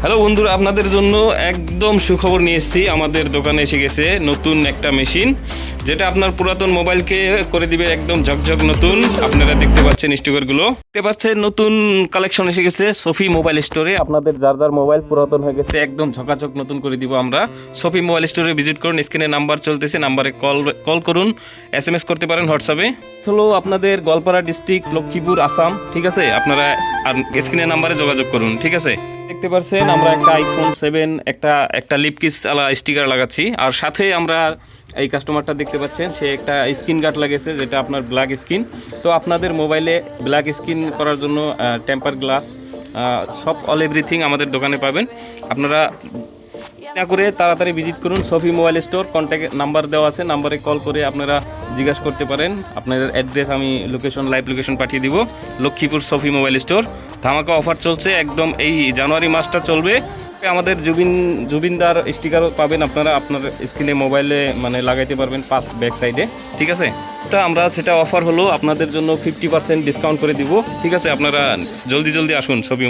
Hello বন্ধুরা, আপনাদের জন্য একদম সুখবর নিয়ে এসেছি। আমাদের দোকানে এসে গেছে নতুন একটা মেশিন, যেটা আপনার পুরাতন মোবাইলকে করে দিবে একদম ঝকঝক নতুন। আপনারা দেখতে পাচ্ছেন স্টিকারগুলো, দেখতে পাচ্ছেন নতুন কালেকশন এসে গেছে সফি মোবাইল স্টোরে। আপনাদের যার যার মোবাইল পুরাতন হয়ে গেছে একদম ঝকাঝক নতুন করে দিব আমরা। সফি মোবাইল স্টোরে ভিজিট করুন, স্ক্রিনে নাম্বার চলতেছে, নাম্বারে কল করুন, SMS করতে পারেন হোয়াটসঅ্যাপে। হলো আপনাদের গোয়ালপাড়া ডিস্ট্রিক্ট, লক্ষ্মীপুর, আসাম। ঠিক আছে, আপনারা স্ক্রিনে নাম্বারে যোগাযোগ করুন। ঠিক আছে, দেখতে পাচ্ছেন আমরা একটা iPhone 7 একটা লিপকিস আলা স্টিকার লাগাচ্ছি। আর সাথে আমরা এই কাস্টমারটা দেখতে পাচ্ছেন, সে একটা স্ক্রিন গার্ড লাগিয়েছে, যেটা আপনার ব্ল্যাক স্ক্রিন। তো আপনাদের মোবাইলে ব্ল্যাক স্ক্রিন করার জন্য টেম্পার গ্লাস সব অল এভরিথিং আমাদের দোকানে পাবেন। আপনারা না করে তাড়াতাড়ি ভিজিট করুন Safi mobile store. Contact number দেওয়া আছে, নাম্বারে কল করে আপনারা জিজ্ঞাসা করতে পারেন। আপনাদের অ্যাড্রেস আমি লাইভ লোকেশন পাঠিয়ে দিব। Lakshmipur Safi mobile store. ধামাকা অফার চলছে একদম, এই জানুয়ারি মাসটা চলবে। আমাদের জুবিনদার স্টিকারও পাবেন আপনারা আপনার স্ক্রিনে মোবাইলে মানে লাগাইতে পারবেন ব্যাক সাইডে। ঠিক আছে, সেটা অফার হলো আপনাদের জন্য 50% ডিসকাউন্ট করে দিব। ঠিক আছে, আপনারা জলদি আসুন সফি